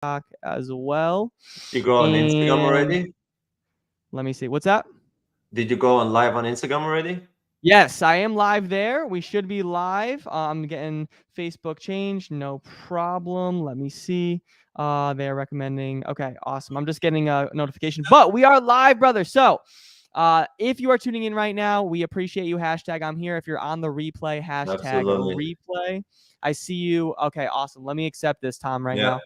as well. You go on Instagram And already? let me see. What's that? Did you go on live on Instagram already? Yes, I am live there. We should be live. I'm getting Facebook changed. No problem. Let me see. They're recommending. Okay, awesome. I'm just getting a notification, but we are live, brother. So, if you are tuning in right now, we appreciate you. Hashtag I'm here. If you're on the replay, hashtag Absolutely. replay. I see you. Okay, awesome. Let me accept this, Tom, right Yeah. now.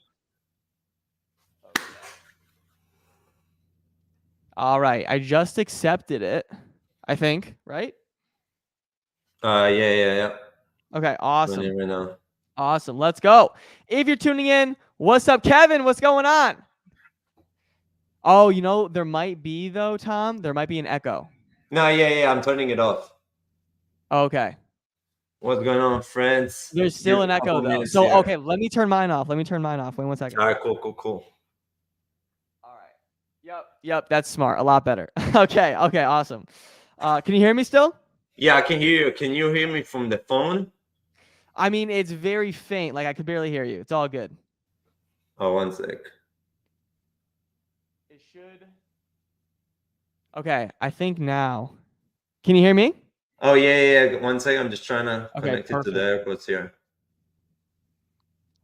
All right, I just accepted it. I think, right? Yeah. Okay, Doing it awesome. right now. Awesome. Let's go. If you're tuning in, what's up, Kevin? What's going on? Oh, there might be, though, Tom. There might be an echo. No, yeah. I'm turning it off. Okay. What's going on, friends? There's Give still me an a echo, couple though. minutes So, here. okay, let me turn mine off. Wait 1 second. All right, cool. All right. Yep. That's smart. A lot better. Okay. Awesome. Can you hear me still? Yeah, I can hear you. Can you hear me from the phone? I mean, it's very faint. Like, I could barely hear you. It's all good. Oh, one sec. It should. Okay. I think now. Can you hear me? Oh, yeah. 1 sec. I'm just trying to Okay, connect it to the perfect. AirPods here.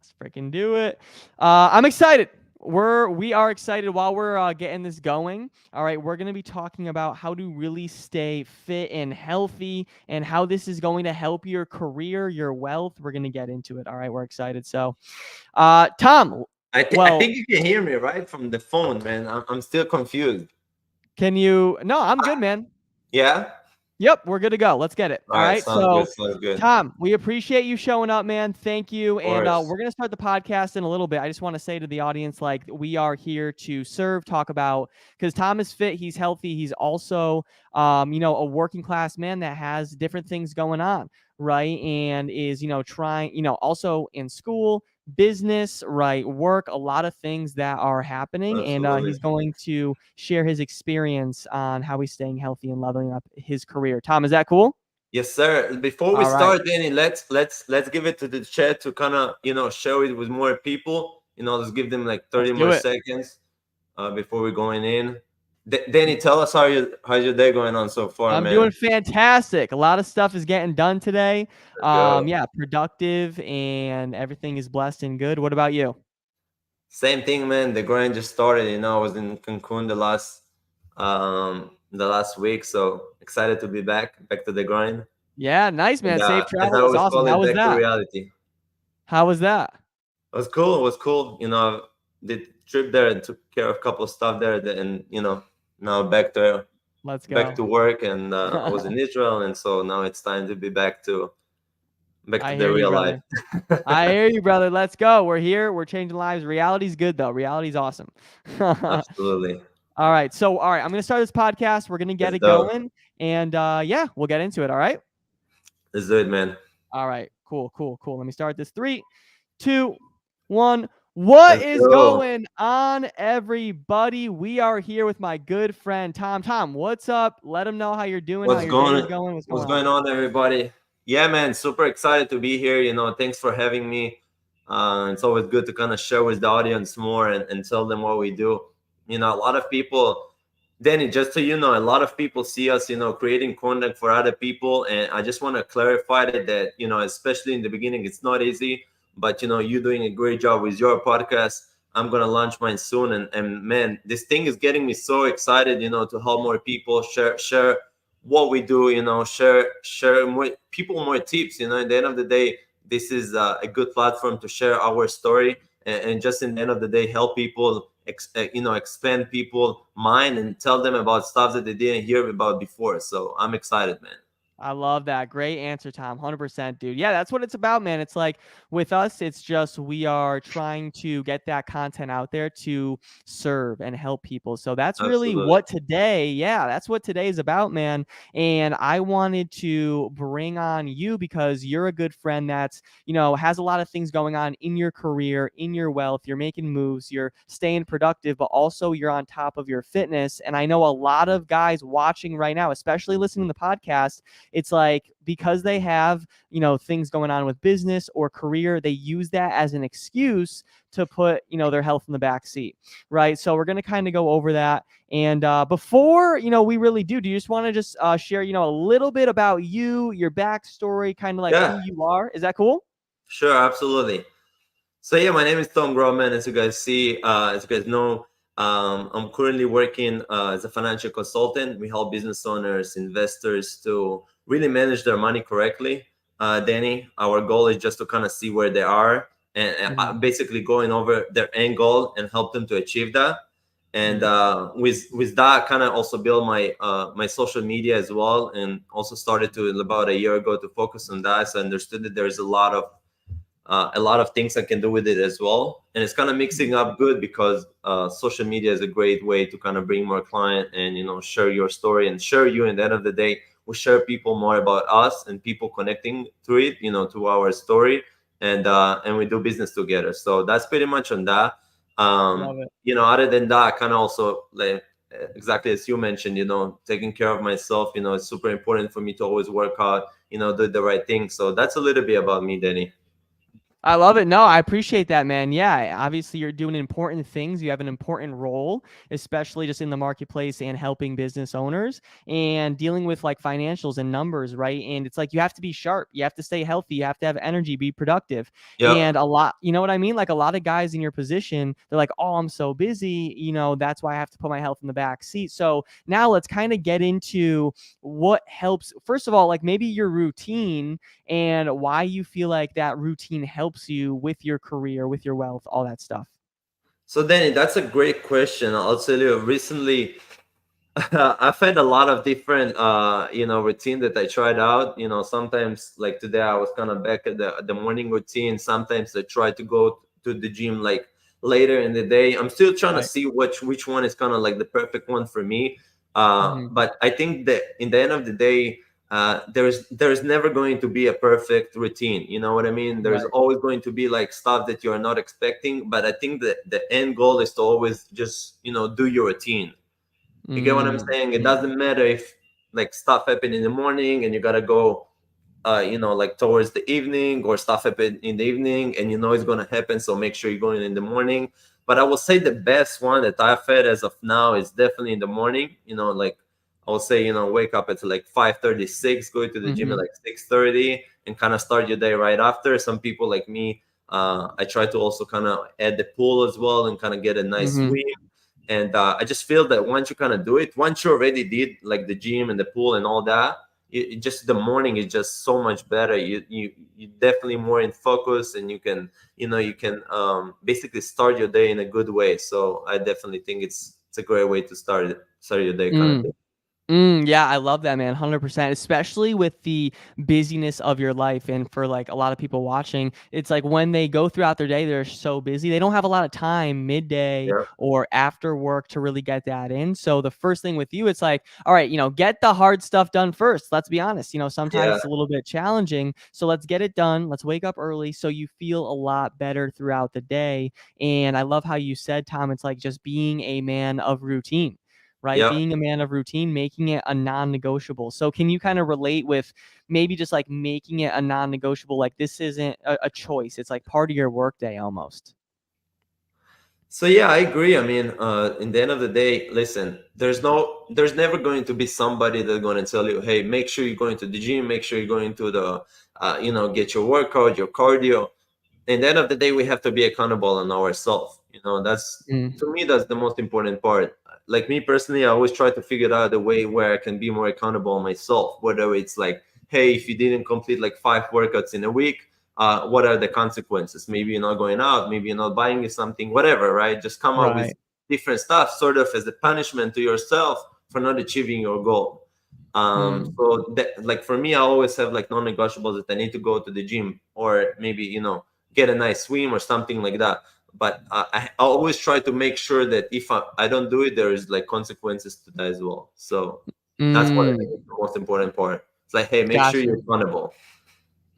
Let's freaking do it. I'm excited. We are excited while we're getting this going. All right, we're gonna be talking about how to really stay fit and healthy, and how this is going to help your career, your wealth. We're gonna get into it. All right, we're excited. So, Tom, I well, think you can hear me right from the phone, man. I'm still confused. can you? No, I'm good, man. Yeah. Yep, we're good to go. Let's get it. All All right. right. Sounds good. So, Sounds good. Of Tom, we appreciate you showing up, man. Thank you. And course. we're going to start the podcast in a little bit. I just want to say to the audience, like, we are here to serve, talk about, because Tom is fit, he's healthy. He's also, a working class man that has different things going on, right? And is, trying, also in school, business, right? Work, a lot of things that are happening. And Absolutely. he's going to share his experience on how he's staying healthy and leveling up his career. Tom, is that cool? Yes, sir. Before we All right. start, Danny, let's give it to the chat to kind of share it with more people. Let's give them like Let's 30 do more it. seconds before we're going in. Danny, tell us how's your day going on so far, I'm man. doing fantastic. A lot of stuff is getting done today. Let's go. Yeah, productive and everything is blessed and good. What about you? Same thing, man. The grind just started. I was in Cancun the last week, so excited to be back to the grind. Yeah, nice, And man. Safe as I travels. always Awesome. call How it, was back to that? reality. How was that? It was cool. It was cool. Did trip there and took care of a couple of stuff there, and now Let's back go. to work, and I was in Israel, and so now it's time to be back to I the hear you, real life. brother. I hear you, brother. Let's go. We're here. We're changing lives. Reality's good, though. Reality's awesome. Absolutely. All right. So, all right, I'm going to start this podcast. We're going to get Let's it go. going. And yeah, we'll get into it. All right. Let's do it, man. All right. Cool. Let me start this. 3, 2, 1. What Let's is go. going on, everybody? We are here with my good friend Tom. Tom, what's up? Let him know how you're doing, how What's your day is going going. What's What's going on? going on, everybody? Yeah, man, super excited to be here. Thanks for having me. It's always good to kind of share with the audience more and tell them what we do. A lot of people, Danny, just so you know, a lot of people see us, creating content for other people, and I just want to clarify that especially in the beginning, it's not easy. But you're doing a great job with your podcast. I'm gonna launch mine soon, and man, this thing is getting me so excited. To help more people, share what we do. Share more people more tips. At the end of the day, this is a good platform to share our story, and just in the end of the day, help people expand people mind and tell them about stuff that they didn't hear about before. So I'm excited, man. I love that. Great answer, Tom. 100%, dude. Yeah, that's what it's about, man. It's like with us, it's just we are trying to get that content out there to serve and help people. So that's really Absolutely. what that's what today is about, man. And I wanted to bring on you because you're a good friend that's, has a lot of things going on in your career, in your wealth. You're making moves, you're staying productive, but also you're on top of your fitness. And I know a lot of guys watching right now, especially listening to the podcast, it's like because they have, things going on with business or career, they use that as an excuse to put, their health in the back seat, right? So we're going to kind of go over that. And before, we really do you just want to just share, a little bit about you, your backstory, kind of like who Yeah, you are? Is that cool? sure, absolutely. So yeah, my name is Tom Groman. As you guys see, as you guys know, I'm currently working as a financial consultant. We help business owners, investors to really manage their money correctly. Danny, our goal is just to kind of see where they are and basically going over their end goal and help them to achieve that. And with that, kind of also build my my social media as well, and also started to about a year ago to focus on that. So I understood that there's a lot of things I can do with it as well. And it's kind of mixing up good because social media is a great way to kind of bring more client and, share your story and share you. And at the end of the day, we share people more about us and people connecting to it, to our story, and we do business together. So that's pretty much on that. Love it. Other than that, kind of also like exactly as you mentioned, taking care of myself, it's super important for me to always work out, do the right thing. So that's a little bit about me, Danny. I love it. No, I appreciate that, man. Yeah, obviously you're doing important things. You have an important role, especially just in the marketplace and helping business owners and dealing with like financials and numbers, right? And it's like you have to be sharp. You have to stay healthy. You have to have energy, be productive. Yep. And a lot, you know what I mean? Like a lot of guys in your position, they're like, "Oh, I'm so busy, that's why I have to put my health in the back seat." So, now let's kind of get into what helps. First of all, like maybe your routine and why you feel like that routine helps you with your career, with your wealth, all that stuff. So Danny, that's a great question. I'll tell you, recently I've had a lot of different routine that I tried out. Sometimes like today I was kind of back at the morning routine. Sometimes I try to go to the gym like later in the day. I'm still trying to Right. see which one is kind of like the perfect one for me. Mhm. But I think that in the end of the day, there's never going to be a perfect routine. You know what I mean? There's Right. always going to be like stuff that you are not expecting. But I think that the end goal is to always just do your routine. You get what I'm Mhm. saying? It Mhm. doesn't matter if like stuff happened in the morning and you gotta go, like towards the evening, or stuff happen in the evening and it's gonna happen. So make sure you're going in the morning. But I will say the best one that I've had as of now is definitely in the morning. Like I will say, wake up at like 5:36, go to the gym at Mhm. like 6:30, and kind of start your day right after. Some people like me, I try to also kind of add the pool as well and kind of get a nice Mhm. swim. And I just feel that once you kind of do it, once you already did like the gym and the pool and all that, it just the morning is just so much better. You definitely more in focus, and you can basically start your day in a good way. So I definitely think it's a great way to start your day, kind of Mm. thing. Yeah, I love that, man. 100%, especially with the busyness of your life. And for like a lot of people watching, it's like when they go throughout their day, they're so busy. They don't have a lot of time midday Yeah, or after work to really get that in. So the first thing with you, it's like, all right, get the hard stuff done first. Let's be honest. Sometimes yeah, it's a little bit challenging. So let's get it done. Let's wake up early so you feel a lot better throughout the day. And I love how you said, Tom, it's like just being a man of routine, right? yeah. Being a man of routine, making it a non-negotiable. So can you kind of relate with maybe just like making it a non-negotiable? Like this isn't a choice. It's like part of your workday almost. So yeah, I agree. I mean, in the end of the day, listen, there's never going to be somebody that's going to tell you, hey, make sure you're going to the gym, make sure you're going to the, get your workout, your cardio. In the end of the day, we have to be accountable on ourselves. That's, Mm, to me, that's the most important part. Like me personally, I always try to figure out a way where I can be more accountable on myself. Whether it's like, hey, if you didn't complete like 5 workouts in a week, what are the consequences? Maybe you're not going out, maybe you're not buying you something, whatever, right? Just come up with right. different stuff, sort of as a punishment to yourself for not achieving your goal. Mm, So that, like for me, I always have like non-negotiables that I need to go to the gym, or maybe get a nice swim or something like that. But I always try to make sure that if I don't do it, there is like consequences to that as well. So that's what I think mm, is the most important part. It's like, hey, make sure gotcha. you're accountable.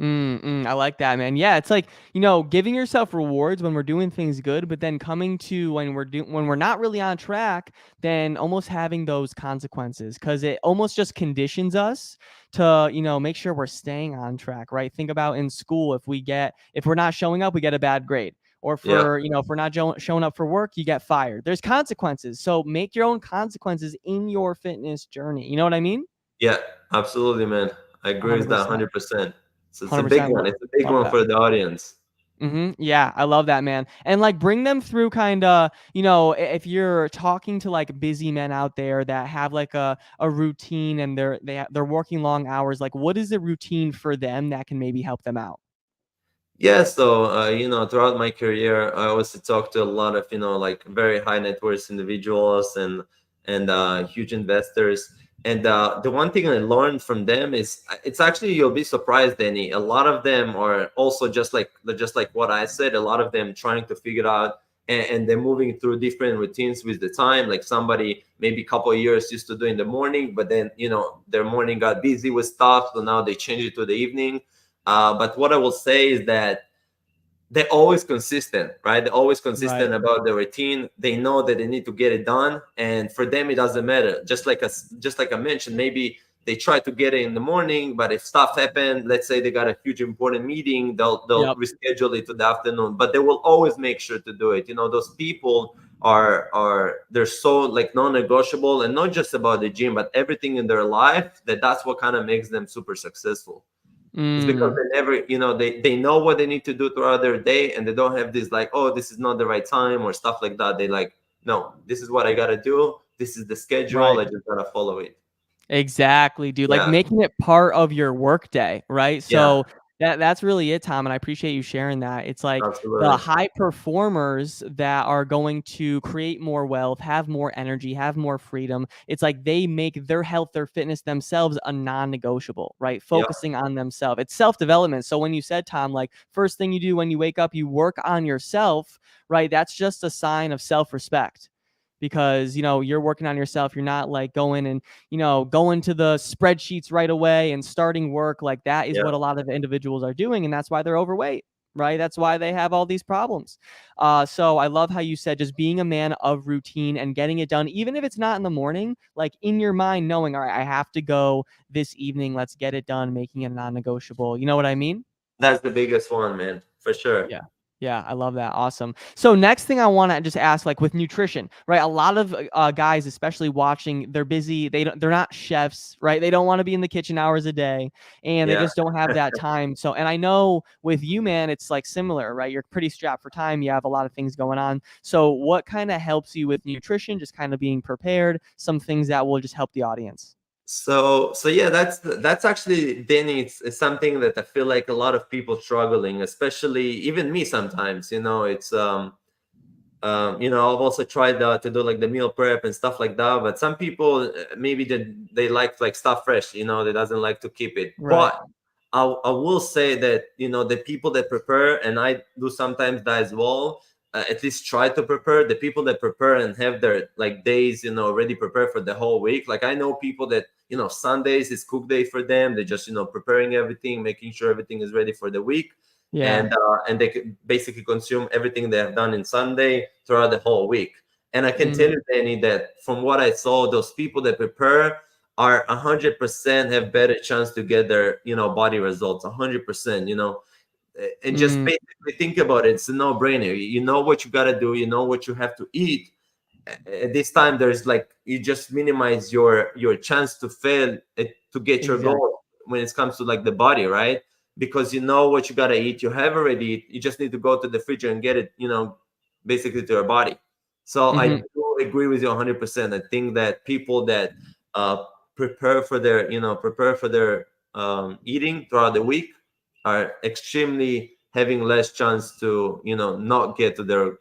I like that, man. Yeah, it's like, giving yourself rewards when we're doing things good, but then coming to when we're not really on track, then almost having those consequences, because it almost just conditions us to, make sure we're staying on track, right? Think about in school, if we're not showing up, we get a bad grade. Or Yeah, if we're not showing up for work, you get fired. There's consequences. So make your own consequences in your fitness journey. You know what I mean? yeah, absolutely, man. I agree with that 100%. 100%. So it's a big 100%. one. It's a big Love one that. for the audience. Yeah, I love that, man. And like bring them through kind of, if you're talking to like busy men out there that have like a routine and they're working long hours, like what is the routine for them that can maybe help them out? Yeah, so throughout my career, I also talked to a lot of like very high net worth individuals and huge investors. And the one thing I learned from them is it's actually you'll be surprised, Danny. A lot of them are also just like what I said. A lot of them trying to figure out, and they're moving through different routines with the time. Like somebody maybe a couple of years used to do in the morning, but then their morning got busy with stuff, so now they change it to the evening. But what I will say is that they're always consistent, right? They're always consistent Right. about the routine. They know that they need to get it done, and for them, it doesn't matter. Just like I mentioned, maybe they try to get it in the morning, but if stuff happen, let's say they got a huge important meeting, they'll Yep. reschedule it to the afternoon. But they will always make sure to do it. Those people are they're so like non-negotiable, and not just about the gym, but everything in their life. That's what kind of makes them super successful. It's because Mm, they never, they know what they need to do throughout their day, and they don't have this like, oh, this is not the right time or stuff like that. They like, no, this is what I gotta do. This is the schedule. right. I just gotta follow it. Exactly, dude. Like Yeah, making it part of your workday, right? yeah, So that's really it, Tom. And I appreciate you sharing that. It's like the absolutely. high performers that are going to create more wealth, have more energy, have more freedom. It's like they make their health, their fitness themselves a non-negotiable, right? Yeah, Focusing on themselves. It's self-development. So when you said, Tom, like first thing you do when you wake up, you work on yourself, right? That's just a sign of self-respect. Because you're working on yourself, you're not like going and going to the spreadsheets right away and starting work. Like that is yeah. what a lot of individuals are doing. And that's why they're overweight, right? That's why they have all these problems. So I love how you said just being a man of routine and getting it done, even if it's not in the morning, like in your mind, knowing, all right, I have to go this evening. Let's get it done, making it non negotiable. You know what I mean? That's the biggest one, man, for sure. Yeah. Yeah, I love that. Awesome. So next thing I want to just ask, like with nutrition, right? A lot of guys, especially watching, they're busy. They're not chefs, right? They don't want to be in the kitchen hours a day, and they Yeah. just don't have that time. So, and I know with you, man, it's like similar, right? You're pretty strapped for time. You have a lot of things going on. So, what kind of helps you with nutrition? Just kind of being prepared. Some things that will just help the audience. So yeah, that's actually, Danny, it's something that I feel like a lot of people struggling, especially even me sometimes. It's I've also tried to do like the meal prep and stuff like that, but some people maybe they like stuff fresh, they doesn't like to keep it. Right. But I will say that the people that prepare, and I do sometimes that as well, at least try to prepare. The people that prepare and have their like days already prepared for the whole week. Like I know people that Sundays is cook day for them. They're just preparing everything, making sure everything is ready for the week, Yeah. and they could basically consume everything they have done in Sunday throughout the whole week. And I can tell Mm, you, Danny, that from what I saw, those people that prepare are 100% have better chance to get their body results. 100%. And just mm, basically think about it. It's a no-brainer. You know what you got to do. You know what you have to eat. At this time, there's like you just minimize your chance to fail to get your exactly. goal when it comes to like the body, right? Because you know what you got to eat. You have already eat. You just need to go to the fridge and get it, basically to your body. So I Hmm. do agree with you 100%. I think that people that uh, prepare for their eating throughout the week are extremely having less chance to not get to their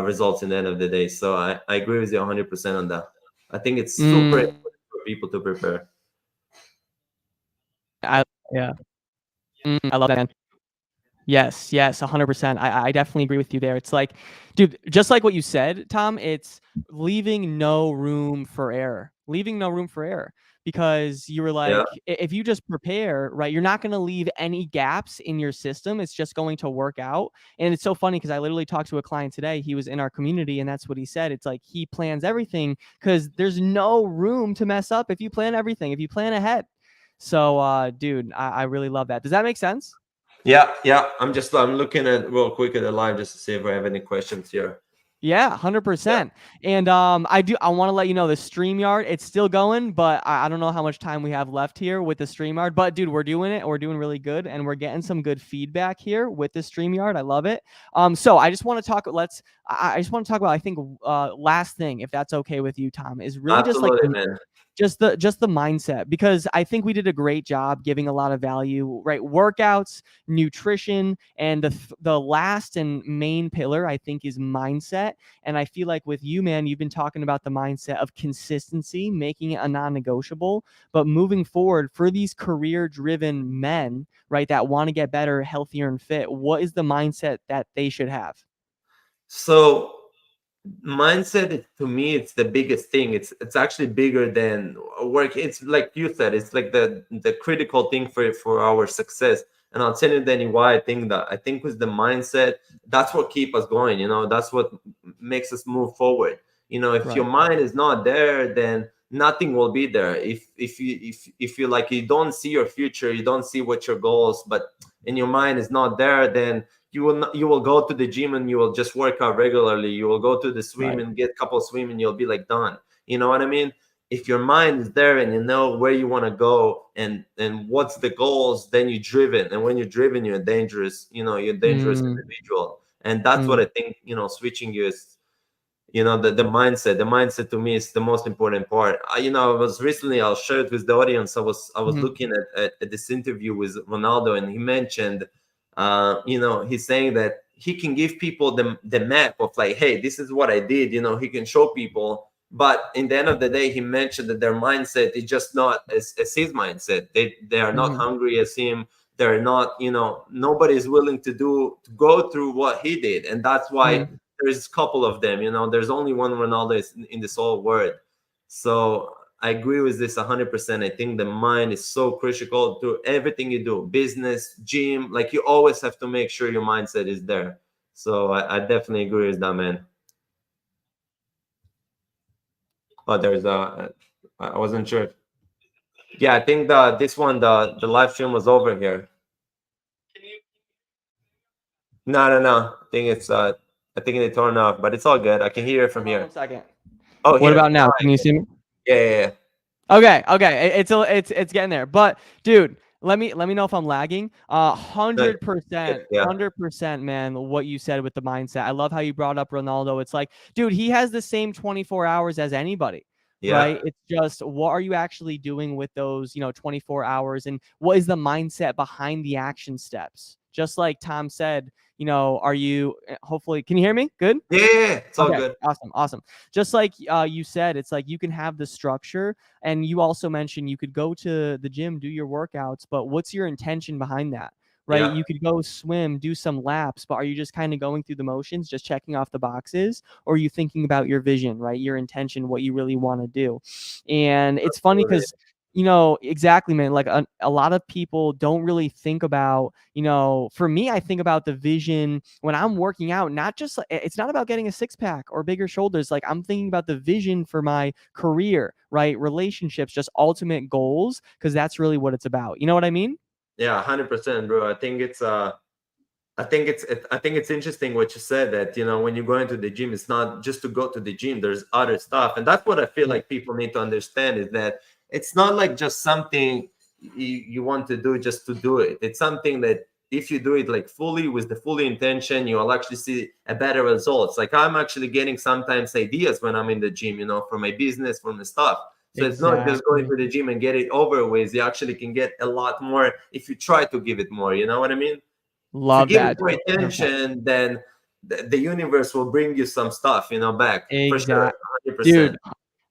results in the end of the day. So I agree with you 100% on that. I think it's super Mm, important for people to prepare. I yeah. I love that, man. Yes, yes, 100%. I definitely agree with you there. It's like, dude, just like what you said, Tom, it's leaving no room for error. Leaving no room for error. Because you were Yeah. like, if you just prepare, right, you're not going to leave any gaps in your system. It's just going to work out. And it's so funny because I literally talked to a client today. He was in our community, and that's what he said. It's like he plans everything because there's no room to mess up if you plan everything, if you plan ahead. So, dude, I really love that. Does that make sense? Yeah. I'm looking at real quick at the live just to see if I have any questions here. Yeah, Yeah. 100%. And I want to let you know the StreamYard, it's still going, but I don't know how much time we have left here with the StreamYard. But dude, we're doing it. We're doing really good, and we're getting some good feedback here with the StreamYard. I love it. So I just want to talk. I just want to talk about. I think last thing, if that's okay with you, Tom, is really just like Absolutely, man. just the mindset, because I think we did a great job giving a lot of value, right? Workouts, nutrition, and the last and main pillar I think is mindset. And I feel like with you, man, you've been talking about the mindset of consistency, making it a non-negotiable. But moving forward for these career-driven men, right, that want to get better, healthier, and fit, what is the mindset that they should have? So mindset to me, it's the biggest thing. It's actually bigger than work. It's like you said, it's like the critical thing for our success. And I'll tell you then why I think with the mindset, that's what keep us going, that's what makes us move forward. If your Right. mind is not there, then nothing will be there. If you like, you don't see your future, you don't see what your goals, but in your mind is not there, then you will go to the gym and you will just work out regularly. You will go to the swim Right. and get a couple of swim and you'll be like done. You know what I mean? If your mind is there and you know where you want to go and what's the goals, then you're driven. And when you're driven, you're dangerous. You're a dangerous Mm, individual. And that's what mm, I think. Switching you is, the mindset to me is the most important part. I'll share it with the audience. I was mhm, looking at this interview with Ronaldo, and he mentioned, he's saying that he can give people the map of like, hey, this is what I did. He can show people, but in the end of the day, he mentioned that their mindset is just not as his mindset. They are not mhm, hungry as him. They're not, nobody is willing to go through what he did, and that's why mhm. there's a couple of them. There's only one Ronaldo in this whole world. So I agree with this 100%. I think the mind is so critical to everything you do, business, gym. Like, you always have to make sure your mindset is there. So I definitely agree with that, man. Oh, I wasn't sure. Yeah, I think the live stream was over here. No. I think they turned off, but it's all good. I can hear it from Hold on here. 1 second. Oh, What here. about now? Can you see me? Yeah. Okay. It's getting there. But dude, let me know if I'm lagging. No, 100%, yeah. 100%, man. What you said with the mindset. I love how you brought up Ronaldo. It's like, dude, he has the same 24 hours as anybody, Yeah. right? It's just what are you actually doing with those, 24 hours, and what is the mindset behind the action steps? Just like Tom said, are you hopefully can you hear me? Good? Yeah. It's all Okay, good. awesome. Just like you said, it's like you can have the structure, and you also mentioned you could go to the gym, do your workouts, but what's your intention behind that? Right? Yeah. You could go swim, do some laps, but are you just kind of going through the motions, just checking off the boxes, or are you thinking about your vision, right? Your intention, what you really want to do. And it's funny Absolutely. because exactly, man. Like a lot of people don't really think about, for me, I think about the vision when I'm working out, not just, it's not about getting a six pack or bigger shoulders. Like I'm thinking about the vision for my career, right? Relationships, just ultimate goals, because that's really what it's about. You know what I mean? Yeah, 100%, bro. I think it's interesting what you said, that when you go into the gym, it's not just to go to the gym. There's other stuff, and that's what I feel Yeah. like people need to understand, is that it's not like just something you want to do just to do it. It's something that if you do it like fully with the full intention, you will actually see a better results. Like, I'm actually getting sometimes ideas when I'm in the gym, for my business, for my stuff. So it's not just going Exactly. to the gym and get it over with. You actually can get a lot more if you try to give it more. You know what I mean? If you Love give it that, more dude. 100%. attention, then the universe will bring you some stuff, back, for sure, Exact, 100%. dude.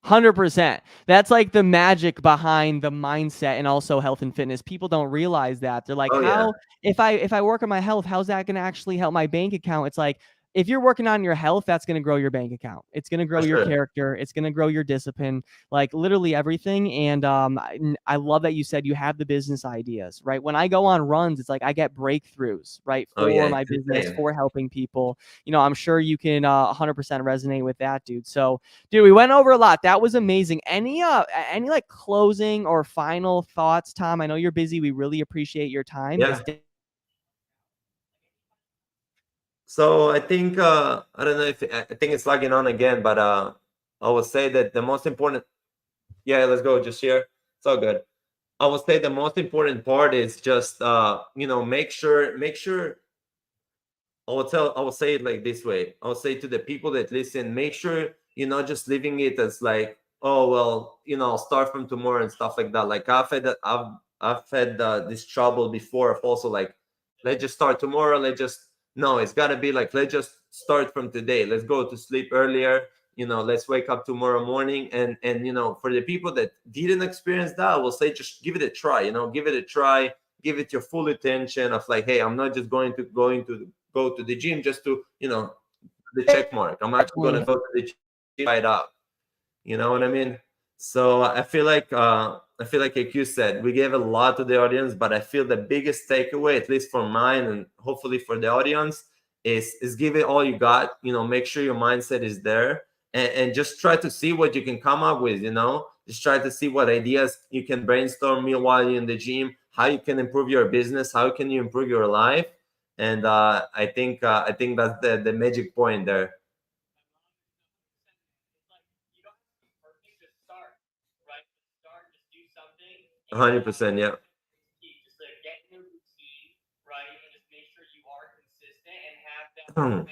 100%. That's like the magic behind the mindset and also health and fitness. People don't realize that. They're like, Oh yeah, how, if I work on my health, how's that going to actually help my bank account? It's like, if you're working on your health, that's going to grow your bank account. It's going to grow for your sure. character. It's going to grow your discipline, like literally everything. And I love that you said you have the business ideas, right? When I go on runs, it's like I get breakthroughs, right, Oh yeah, for my it's business, insane. for helping people. I'm sure you can 100% resonate with that, dude. So, dude, we went over a lot. That was amazing. Any like closing or final thoughts, Tom? I know you're busy. We really appreciate your time. Yeah. So I think I don't know if I think it's lagging on again, but I would say that the most important. Yeah, let's go. Just here. It's all good. I would say the most important part is just make sure. I will say it like this way. I will say to the people that listen, make sure you're not just leaving it as like, oh well, I'll start from tomorrow and stuff like that. Like I've had this trouble before of also like, let's just start tomorrow. Let's just no, it's gotta be like, let's just start from today. Let's go to sleep earlier. Let's wake up tomorrow morning. And for the people that didn't experience that, I will say just give it a try. Give it a try. Give it your full attention of like, hey, I'm not just going to go to the gym just to the check mark. I'm actually going to Definitely. go to the gym, try it out. You know what I mean? So I feel like you said, we gave a lot to the audience, but I feel the biggest takeaway, at least for mine and hopefully for the audience, is give it all you got. Make sure your mindset is there, and just try to see what you can come up with. Just try to see what ideas you can brainstorm while you're in the gym, how you can improve your business, how can you improve your life, and I think that's the magic point there. 100%, yeah. One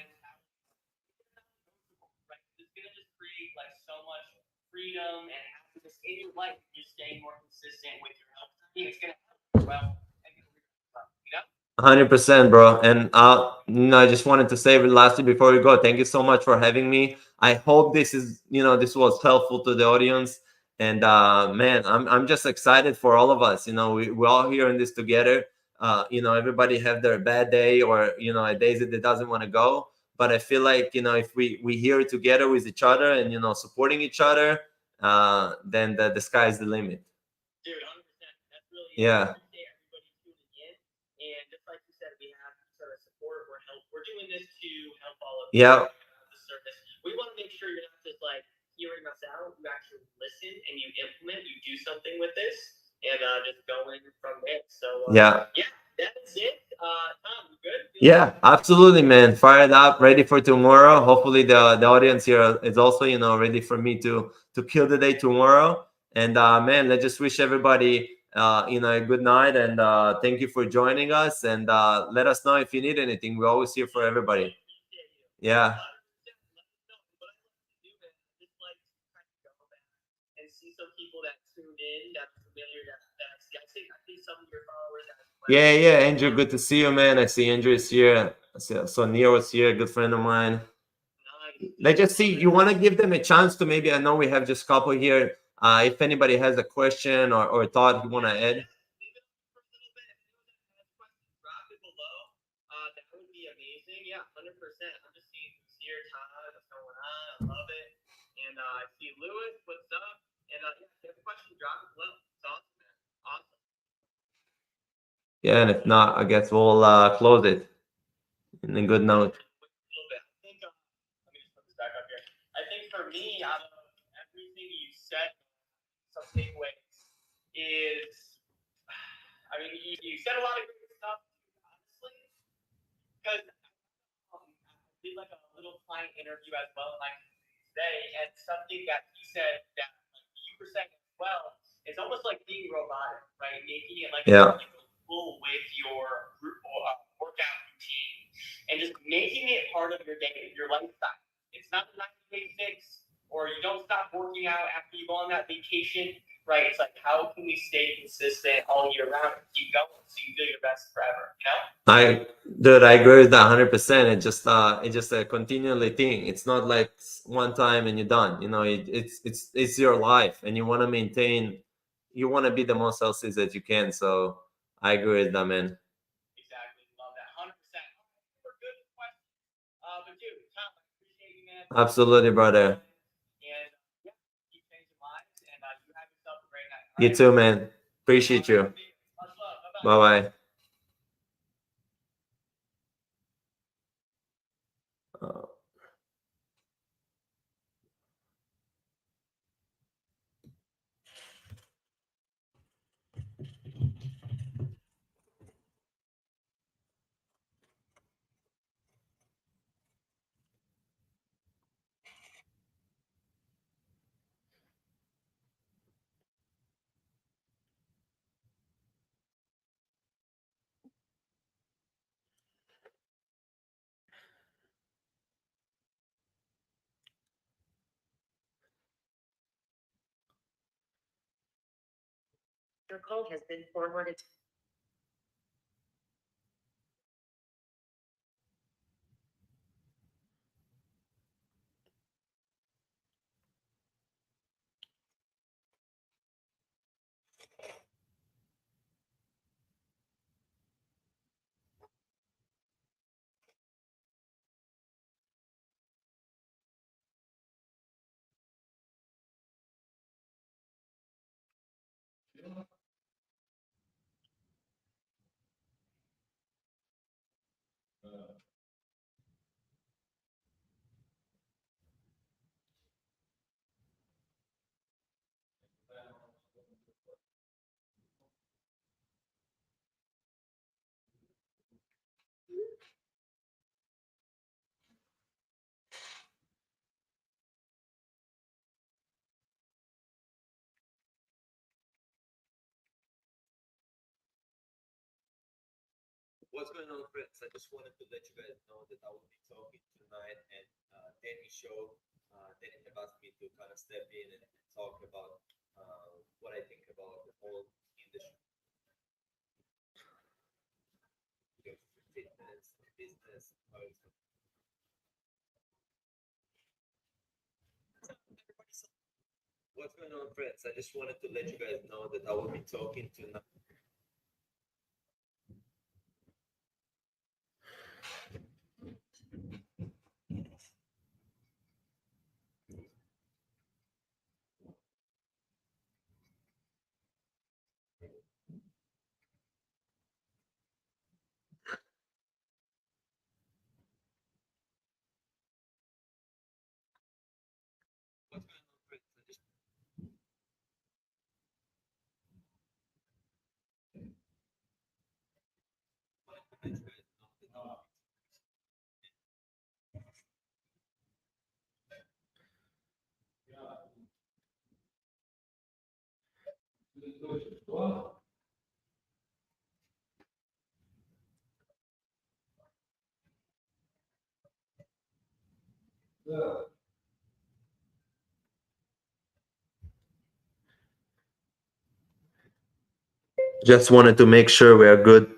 100%, bro. And no, I just wanted to say lastly before we go, thank you so much for having me. I hope this was helpful to the audience. And man, I'm just excited for all of us. We're all here in this together. Everybody have their bad day or days that they doesn't want to go. But I feel like if we here together with each other and supporting each other, then the sky is the limit. Yeah. Yeah. Yeah. Yeah, absolutely, man. Fired up, ready for tomorrow. Hopefully, the audience here is also, ready for me to kill the day tomorrow. And man, let's just wish everybody, a good night. And thank you for joining us. And let us know if you need anything. We're always here for everybody. Yeah. Yeah, yeah, Andrew, good to see you, man. I see Andrew is here. So Neo was here, a good friend of mine. Let's just see. You want to give them a chance to maybe, I know we have just a couple here. If anybody has a question or thought you want to add. Yeah, and if not, I guess we'll close it in a good note. Yeah. I Dude, I agree with that 100%. It's just a continually thing. It's not like one time and you're done. You know, it's your life, and you want to maintain. You want to be the most healthy that you can. So I agree with that, man. Exactly. Love that. 100%. For good question. But dude, Tom, I appreciate you, man. Absolutely, brother. And yeah, keep changing lives. And you have yourself a great night. You too, man. Appreciate you. Much love. Bye-bye. Bye bye. Your call has been forwarded. What's going on, friends? I just wanted to let you guys know that I will be talking tonight, and Danny show. Danny have asked me to kind of step in and talk about what I think about the whole industry, fitness, business. What's going on, friends? I just wanted to let you guys know that I will be talking tonight. What's going on, friends? I just wanted to let you guys know that I will just wanted to make sure we are good